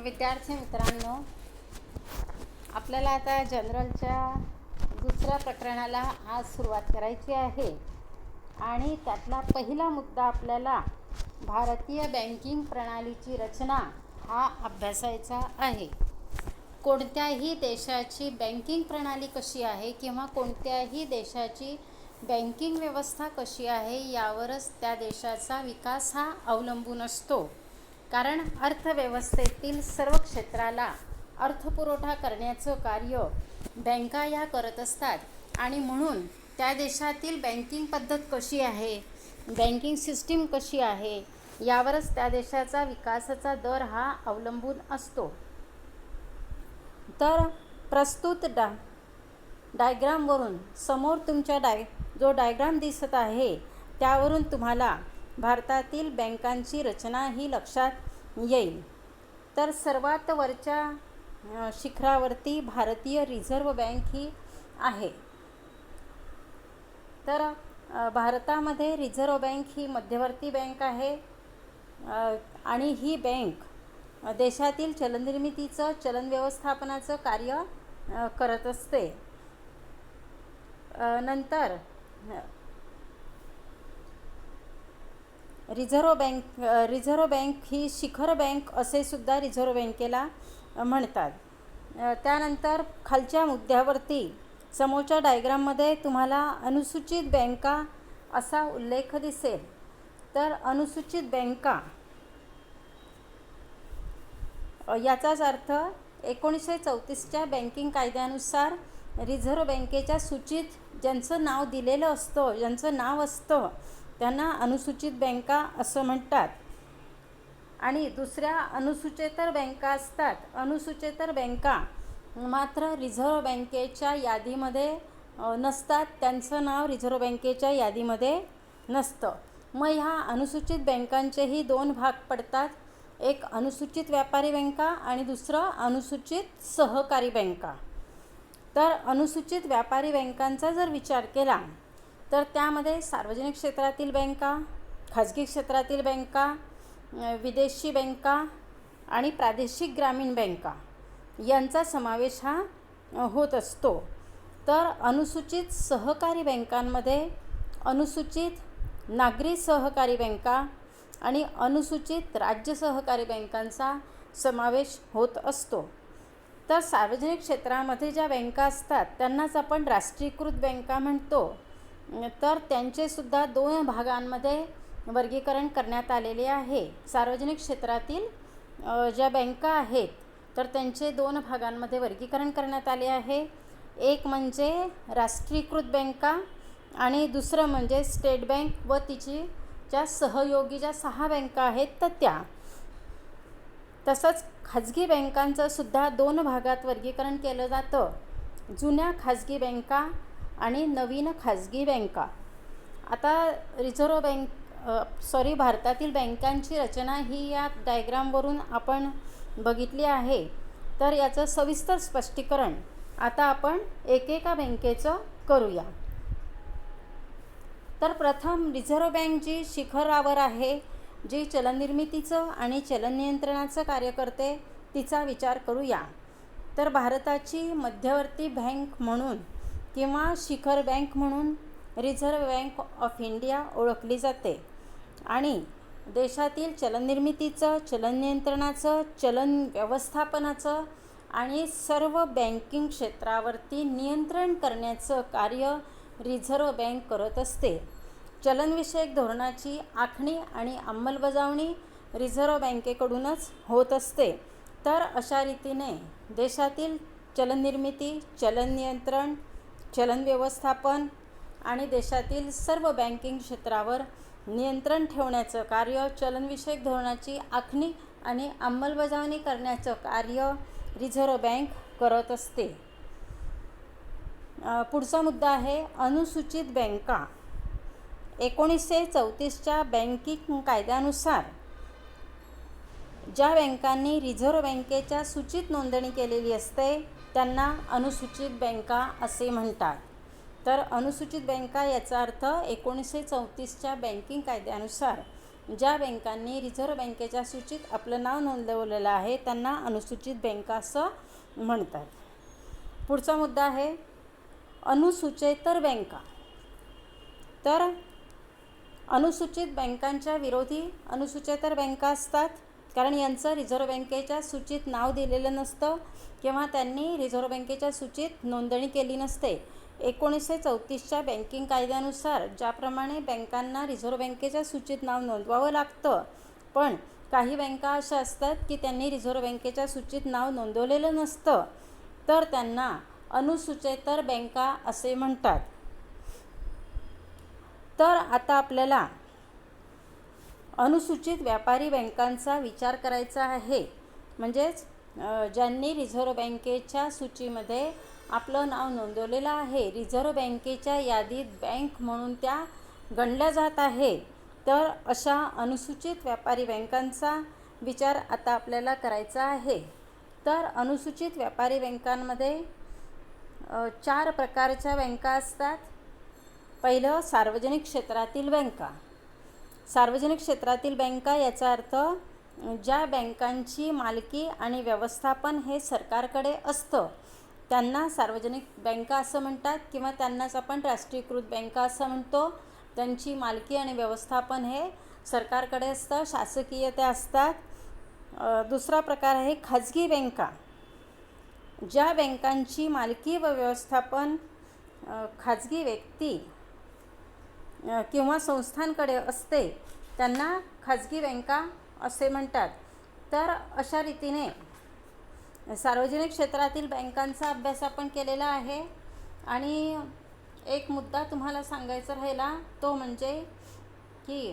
विद्यार्थी मित्रांनो, आपल्याला आता जनरलच्या दुसऱ्या प्रकरणाला आज सुरुवात करायची आहे आणि त्यातला पहिला मुद्दा आपल्याला भारतीय बँकिंग प्रणालीची रचना हा अभ्यासायचा आहे. कोणत्याही देशाची बँकिंग प्रणाली कशी आहे किंवा कोणत्याही देशाची बँकिंग व्यवस्था कशी आहे यावरच त्या देशाचा विकास हा अवलंबून असतो. कारण अर्थव्यवस्थेतील सर्व क्षेत्राला अर्थपुरवठा करण्याचं कार्य बँका या करत असतात आणि म्हणून त्या देशातील बँकिंग पद्धत कशी आहे, बँकिंग सिस्टीम कशी आहे यावरच त्या देशाचा विकासाचा दर हा अवलंबून असतो. तर प्रस्तुत डायग्रामवरून समोर तुमच्या जो डायग्राम दिसत आहे त्यावरून तुम्हाला भारतातील बँकांची रचना ही लक्षात येईल. तर सर्वात वरच्या शिखरावरती भारतीय रिझर्व्ह बँक ही आहे. तर भारतामध्ये रिझर्व्ह बँक ही मध्यवर्ती बँक आहे आणि ही बँक देशातील चलननिर्मितीचं चलन व्यवस्थापनाचं कार्य करत असते. नंतर रिझर्व्ह बँक ही शिखर बँक असे सुद्धा रिझर्व्ह बँकेला म्हणतात. त्यानंतर खालच्या मुद्द्यावरती समोरच्या डायग्राममध्ये तुम्हाला अनुसूचित बँका असा उल्लेख दिसेल. तर अनुसूचित बँका याचाच अर्थ 1934च्या बँकिंग कायद्यानुसार रिझर्व्ह बँकेच्या सूचीत ज्यांचं नाव दिलेलं असतं, ज्यांचं नाव असतं त्यांना अनुसूचित बँका असं म्हणतात. आणि दुसऱ्या अनुसूचेतर बँका असतात. अनुसूचेतर बँका मात्र रिझर्व्ह बँकेच्या यादीमध्ये नसतात, त्यांचं नाव रिझर्व्ह बँकेच्या यादीमध्ये नसतं. मग ह्या अनुसूचित बँकांचेही दोन भाग पडतात, एक अनुसूचित व्यापारी बँका आणि दुसरं अनुसूचित सहकारी बँका. तर अनुसूचित व्यापारी बँकांचा जर विचार केला तर त्यामध्ये सार्वजनिक क्षेत्रातील बँका, खाजगी क्षेत्रातील बँका, विदेशी बँका आणि प्रादेशिक ग्रामीण बँका यांचा समावेश हा होत असतो. तर अनुसूचित सहकारी बँकांमध्ये अनुसूचित नागरी सहकारी बँका आणि अनुसूचित राज्य सहकारी बँकांचा समावेश होत असतो. तर सार्वजनिक क्षेत्रामध्ये ज्या बँका असतात त्यांनाच आपण राष्ट्रीयकृत बँका म्हणतो. तर त्यांचेसुद्धा दोन भागांमध्ये वर्गीकरण करण्यात आलेले आहे. सार्वजनिक क्षेत्रातील ज्या बँका आहेत तर त्यांचे दोन भागांमध्ये वर्गीकरण करण्यात आले आहे. एक म्हणजे राष्ट्रीयकृत बँका आणि दुसरं म्हणजे स्टेट बँक व तिची ज्या सहयोगी ज्या 6 बँका आहेत तर त्या. तसंच खाजगी बँकांचं सुद्धा दोन भागात वर्गीकरण केलं जातं, जुन्या खाजगी बँका आणि नवीन खाजगी बँका. आता भारतातील बँकांची रचना ही या डायग्रामवरून आपण बघितली आहे. तर याचं सविस्तर स्पष्टीकरण आता आपण एकेका बँकेचं करूया. तर प्रथम रिझर्व्ह बँक जी शिखरावर आहे, जी चलननिर्मितीचं आणि चलन नियंत्रणाचं कार्य करते, तिचा विचार करूया. तर भारताची मध्यवर्ती बँक म्हणून किंवा शिखर बँक म्हणून रिझर्व्ह बँक ऑफ इंडिया ओळखली जाते आणि देशातील चलननिर्मितीचं, चलन नियंत्रणाचं, चलन व्यवस्थापनाचं आणि सर्व बँकिंग क्षेत्रावरती नियंत्रण करण्याचं कार्य रिझर्व्ह बँक करत असते. चलनविषयक धोरणाची आखणी आणि अंमलबजावणी रिझर्व्ह बँकेकडूनच होत असते. तर अशा रीतीने देशातील चलननिर्मिती, चलन नियंत्रण, चलन व्यवस्थापन आणि देशातील सर्व बँकिंग क्षेत्रावर नियंत्रण ठेवण्याचं कार्य, चलनविषयक धोरणाची आखणी आणि अंमलबजावणी करण्याचं कार्य रिझर्व्ह बँक करत असते. पुढचा मुद्दा आहे अनुसूचित बँका. 1934च्या बँकिंग कायद्यानुसार ज्या बँकांनी रिझर्व्ह बँकेच्या सूचीत नोंदणी केलेली असते त्यांना अनुसूचित बँका असे म्हणतात. तर अनुसूचित बँका याचा अर्थ 1934च्या बँकिंग कायद्यानुसार ज्या बँकांनी रिझर्व्ह बँकेच्या सूचीत आपलं नाव नोंदवलेलं आहे त्यांना अनुसूचित बँका असं म्हणतात. पुढचा मुद्दा आहे अनुसूचितेतर बँका. तर अनुसूचित बँकांच्या विरोधी अनुसूचितेतर बँका असतात, कारण यांचं रिझर्व्ह बँकेच्या सूचीत नाव दिलेलं नसतं किंवा त्यांनी रिझर्व्ह बँकेच्या सूचीत नोंदणी केली नसते. 1934च्या बँकिंग कायद्यानुसार ज्याप्रमाणे बँकांना रिझर्व्ह बँकेच्या सूचीत नाव नोंदवावं लागतं, पण काही बँका अशा असतात की त्यांनी रिझर्व्ह बँकेच्या सूचीत नाव नोंदवलेलं नसतं, तर त्यांना अनुसूचितेतर बँका असे म्हणतात. तर आता आपल्याला अनुसूचित व्यापारी बँकांचा विचार करायचा आहे. म्हणजेच ज्यांनी रिझर्व्ह बँकेच्या सूचीमध्ये आपलं नाव नोंदवलेलं आहे, रिझर्व्ह बँकेच्या यादीत बँक म्हणून त्या गणल्या जात आहे, तर अशा अनुसूचित व्यापारी बँकांचा विचार आता आपल्याला करायचा आहे. तर अनुसूचित व्यापारी बँकांमध्ये 4 प्रकारच्या बँका असतात. पहिलं सार्वजनिक क्षेत्रातील बँका. सार्वजनिक क्षेत्रातील बँका याचा अर्थ ज्या बँकांची मालकी आणि व्यवस्थापन हे सरकारकडे असतं त्यांना सार्वजनिक बँका असं म्हणतात, किंवा त्यांनाच आपण राष्ट्रीयकृत बँका असं म्हणतो. त्यांची मालकी आणि व्यवस्थापन हे सरकारकडे असतं, शासकीय त्या असतात. दुसरा प्रकार आहे खाजगी बँका. ज्या बँकांची मालकी व व्यवस्थापन खाजगी व्यक्ती किंवा संस्थांकडे असते त्यांना खाजगी बँका असे म्हणतात. तर अशा रीतीने सार्वजनिक क्षेत्रातील बँकांचा अभ्यास आपण केलेला आहे. आणि एक मुद्दा तुम्हाला सांगायचा राहिला तो म्हणजे की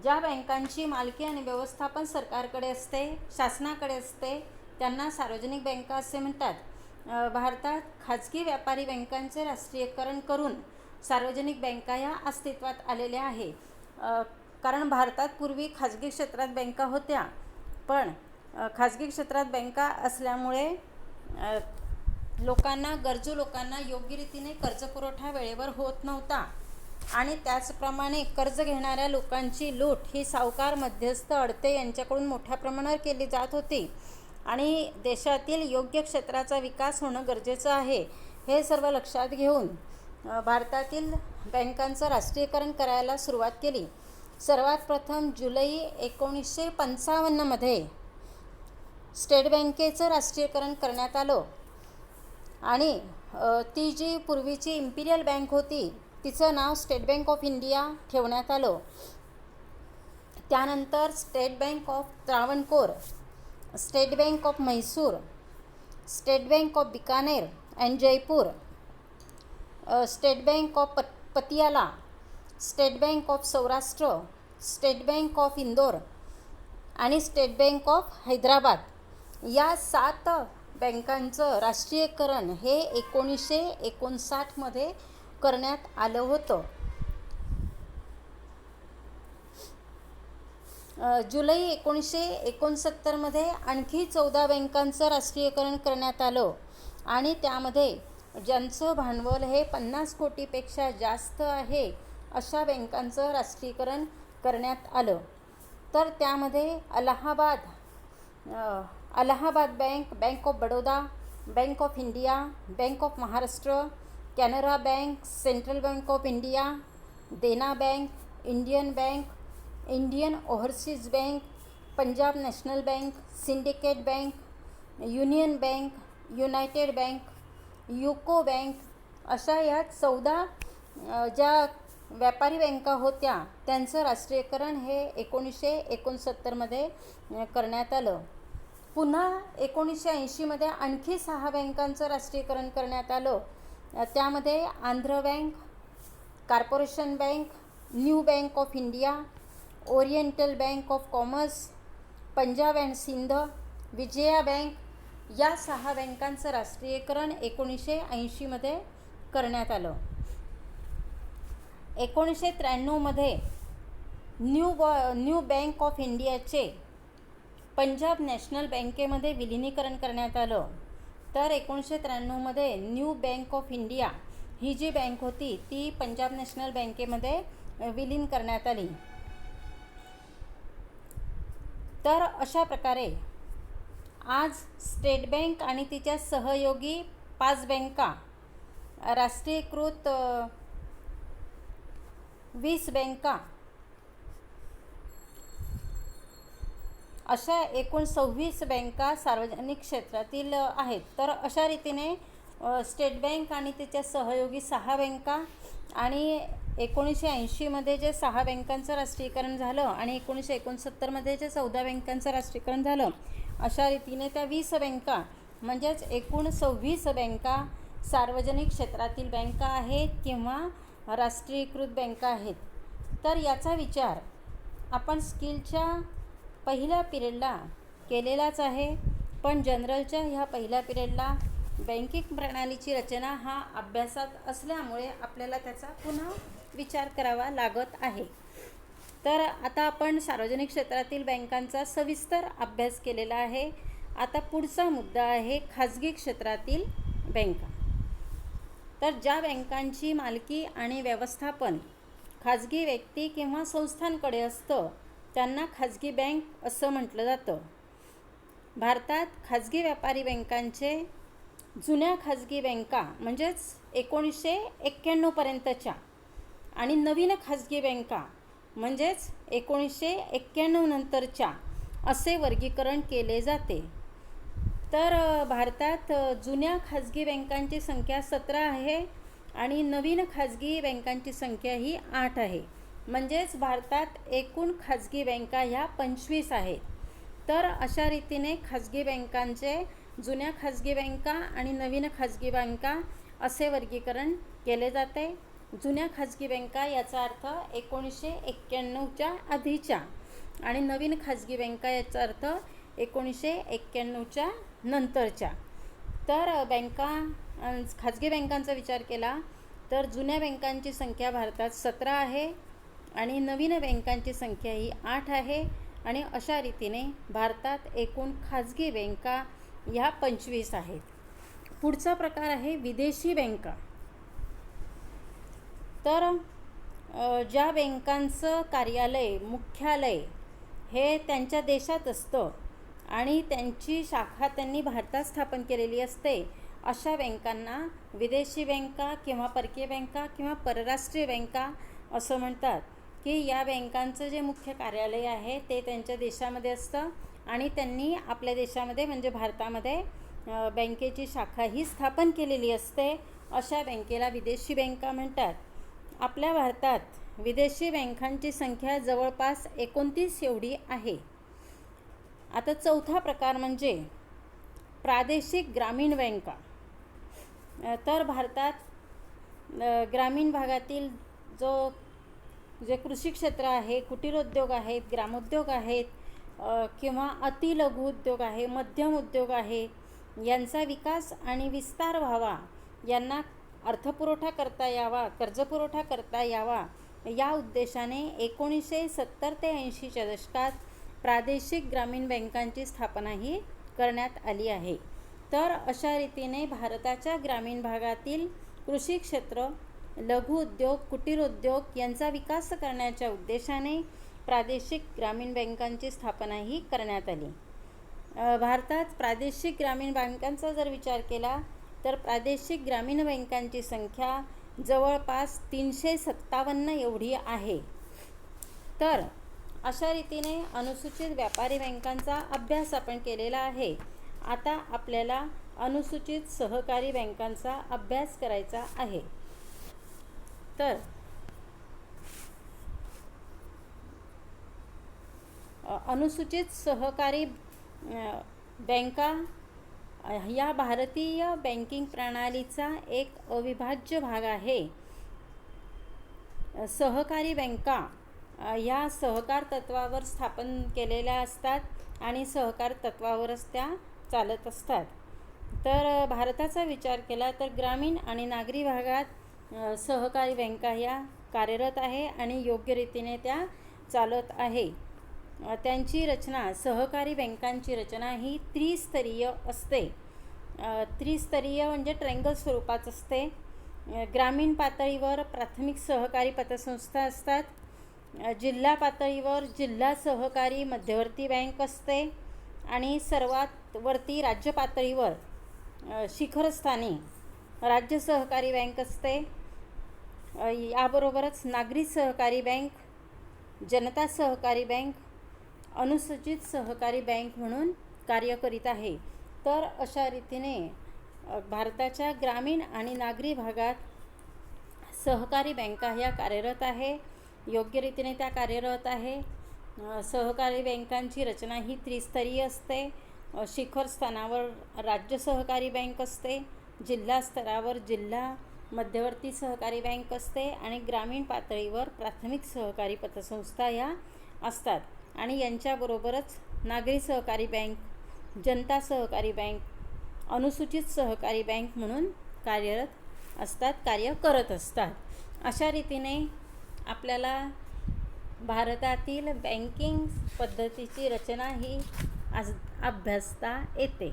ज्या बँकांची मालकी आणि व्यवस्थापन सरकारकडे असते, शासनाकडे असते, त्यांना सार्वजनिक बँका असे म्हणतात. भारतात खाजगी व्यापारी बँकांचे राष्ट्रीयकरण करून सार्वजनिक बँका या अस्तित्वात आलेल्या आहे. कारण भारतात पूर्वी खाजगी क्षेत्रात बँका होत्या, पण खाजगी क्षेत्रात बँका असल्यामुळे गरजू लोकांना योग्य रीतीने कर्जपुरवठा वेळेवर होत नव्हता, आणि त्याचप्रमाणे कर्ज घेणाऱ्या लोकांची लूट ही सावकार, मध्यस्थ, अडते यांच्याकडून मोठ्या प्रमाणावर केली जात होती. आणि देशातील योग्य क्षेत्राचा विकास होणं गरजेचं आहे, हे सर्व लक्षात घेऊन भारतातील बँकांचं राष्ट्रीयकरण करायला सुरुवात केली. सर्वात प्रथम जुलै 1955मध्ये स्टेट बँकेचं राष्ट्रीयकरण करण्यात आलं, आणि ती जी पूर्वीची इम्पिरियल बँक होती तिचं नाव स्टेट बँक ऑफ इंडिया ठेवण्यात आलं. त्यानंतर State Bank of Travancore, State Bank of Mysore, State Bank of Bikaner and Jaipur, State Bank of Patiala, State Bank of Saurashtra, State Bank of Indore आणि स्टेट बँक ऑफ हैदराबाद या 7 बँकांचं राष्ट्रीयकरण हे 1959मध्ये करण्यात आलं होतं. जुलै 1969मध्ये आणखी 14 बँकांचं राष्ट्रीयकरण करण्यात आलं, आणि त्यामध्ये ज्यांचं भांडवल हे 50 कोटीपेक्षा जास्त आहे अशा बँकांचं राष्ट्रीयकरण करण्यात आलं. तर त्यामध्ये Allahabad bank, bank of Baroda, bank of India, bank of Maharashtra, Canara bank, central bank of India, Dena bank, Indian bank, Indian overseas bank, Punjab national bank, syndicate bank, union bank, United bank, UCO bank अशा या 14 ज्या व्यापारी बँका होत्या त्यांचं राष्ट्रीयकरण हे 1969मध्ये करण्यात आलं. पुन्हा 1980मध्ये आणखी 6 बँकांचं राष्ट्रीयकरण करण्यात आलं. त्यामध्ये Andhra bank, corporation bank, new bank of India, oriental bank of commerce, Punjab and Sindh, Vijaya bank या 6 बँकांचं राष्ट्रीयकरण 1980मध्ये करण्यात आलं. 1993मध्ये न्यू बँक ऑफ इंडियाचे पंजाब नॅशनल बँकेमध्ये विलिनीकरण करण्यात आलं. तर 1993मध्ये न्यू बँक ऑफ इंडिया ही जी बँक होती ती पंजाब नॅशनल बँकेमध्ये विलीन करण्यात आली. तर अशा प्रकारे आज स्टेट बँक आणि तिच्या सहयोगी 5 बँका, राष्ट्रीयकृत 20 बँका, अशा एकूण 26 बँका सार्वजनिक क्षेत्रातील आहेत. तर अशा रीतीने स्टेट बँक आणि तिच्या सहयोगी 6 बँका आणि 1980मध्ये जे 6 बँकांचं राष्ट्रीयकरण झालं आणि 1969मध्ये जे 14 बँकांचं राष्ट्रीयकरण झालं, अशा रीतीने त्या 20 बँका म्हणजेच एकूण 26 बँका सार्वजनिक क्षेत्रातील बँका आहेत किंवा राष्ट्रीयकृत बँका आहेत. तर याचा विचार आपण स्किलच्या पहिल्या पिरियडला केलेलाच आहे, पण जनरलच्या ह्या पहिल्या पिरियडला बँकिंग प्रणालीची रचना हा अभ्यासात असल्यामुळे आपल्याला त्याचा पुन्हा विचार करावा लागत आहे. तर आता आपण सार्वजनिक क्षेत्रातील बँकांचा सविस्तर अभ्यास केलेला आहे. आता पुढचा मुद्दा आहे खाजगी क्षेत्रातील बँका. तर ज्या बँकांची मालकी आणि व्यवस्थापन खाजगी व्यक्ती किंवा संस्थांकडे असतं त्यांना खाजगी बँक असं म्हटलं जातं. भारतात खाजगी व्यापारी बँकांचे जुन्या खाजगी बँका म्हणजेच 1991पर्यंतच्या आणि नवीन खाजगी बँका म्हणजेच 1991 नंतरच्या असे वर्गीकरण केले जाते. तर भारतात जुन्या खाजगी बँकांची संख्या 17 आहे आणि नवीन खाजगी बँकांची संख्या ही 8 आहे. म्हणजेच भारतात एकूण खाजगी बँका ह्या 25 आहेत. तर अशा रीतीने खाजगी बँकांचे जुन्या खाजगी बँका आणि नवीन खाजगी बँका असे वर्गीकरण केले जाते. जुन्या खाजगी बँका याचा अर्थ 1991च्या आधीच्या आणि नवीन खाजगी बँका याचा अर्थ 1991च्या नंतरच्या. तर खाजगी बँकांचा विचार केला तर जुन्या बँकांची संख्या भारतात 17 आहे आणि नवीन बँकांची संख्या ही 8 आहे आणि अशा रीतीने भारतात एकूण खाजगी बँका ह्या 25 आहेत. पुढचा प्रकार आहे विदेशी बँका. तर ज्या बँकांचं कार्यालय मुख्यालय हे त्यांच्या देशात असतं आणि त्यांची शाखा त्यांनी भारतात स्थापन केलेली असते, अशा बँकांना विदेशी बँका किंवा परकीय बँका किंवा परराष्ट्रीय बँका असं म्हणतात. की या बँकांचं जे मुख्य कार्यालय आहे ते त्यांच्या देशामध्ये असतं आणि त्यांनी आपल्या देशामध्ये म्हणजे भारतामध्ये बँकेची शाखा ही स्थापन केलेली असते. अशा बँकेला विदेशी बँका म्हणतात. आपल्या भारतात विदेशी बँकांची संख्या जवळपास 29 एवढी आहे. आता चौथा प्रकार म्हणजे प्रादेशिक ग्रामीण बँका. तर भारतात ग्रामीण भागातील जे कृषी क्षेत्र आहे, कुटीरोद्योग आहेत, ग्रामोद्योग आहेत किंवा अतिलघु उद्योग आहे, मध्यम उद्योग आहे, यांचा विकास आणि विस्तार व्हावा, यांना अर्थपुरवठा करता यावा, कर्जपुरवठा करता यावा, या उद्देशाने 1970 ते 80च्या दशकात प्रादेशिक ग्रामीण बँकांची स्थापना ही करण्यात आली आहे. तर अशा रीतीने भारताच्या ग्रामीण भागातील कृषी क्षेत्र, लघु उद्योग, कुटीरोद्योग यांचा विकास करण्याच्या उद्देशाने प्रादेशिक ग्रामीण बँकांची स्थापना ही करण्यात आली. भारतात प्रादेशिक ग्रामीण बँकांचा जर विचार केला तर प्रादेशिक ग्रामीण बँकांची संख्या जवळपास 357 एवढी आहे. तर अशा रीतीने अनुसूचित व्यापारी बँकांचा अभ्यास आपण केलेला आहे. आता आपल्याला अनुसूचित सहकारी बँकांचा अभ्यास करायचा आहे. तर अनुसूचित सहकारी बँका या भारतीय बँकिंग प्रणालीचा एक अविभाज्य भाग आहे. सहकारी बँका या सहकार तत्वावर स्थापन केलेल्या असतात आणि सहकार तत्वावरच त्या चालत असतात. तर भारताचा विचार केला तर ग्रामीण आणि नागरी भागात सहकारी बँका या कार्यरत आहे आणि योग्य रीतीने त्या चालत आहे. त्यांची रचना, सहकारी बँकांची रचना ही त्रिस्तरीय असते. त्रिस्तरीय म्हणजे ट्रँगल स्वरूपात असते. ग्रामीण पातळीवर प्राथमिक सहकारी पतसंस्था असतात. जिल्हा पातळीवर जिल्हा सहकारी मध्यवर्ती बँक असते आणि सर्वात वरती राज्य पातळीवर शिखरस्थानी राज्य सहकारी बँक असते. याबरोबरच नागरी सहकारी बँक, जनता सहकारी बँक, अनुसूचित सहकारी बँक म्हणून कार्य करीत आहे. तर अशा रीतीने भारताच्या ग्रामीण आणि नागरी भागात सहकारी बँका ह्या कार्यरत आहे, योग्य रीतीने त्या कार्यरत आहे. सहकारी बँकांची रचना ही त्रिस्तरीय असते. शिखर स्थानावर राज्य सहकारी बँक असते, जिल्हा स्तरावर जिल्हा मध्यवर्ती सहकारी बँक असते आणि ग्रामीण पातळीवर प्राथमिक सहकारी पतसंस्था ह्या असतात. आणि यांच्याबरोबरच नागरी सहकारी बँक, जनता सहकारी बँक, अनुसूचित सहकारी बँक म्हणून कार्यरत असतात, कार्य करत असतात. अशा रीतीने आपल्याला भारतातील बँकिंग पद्धतीची रचना ही अभ्यासता येते.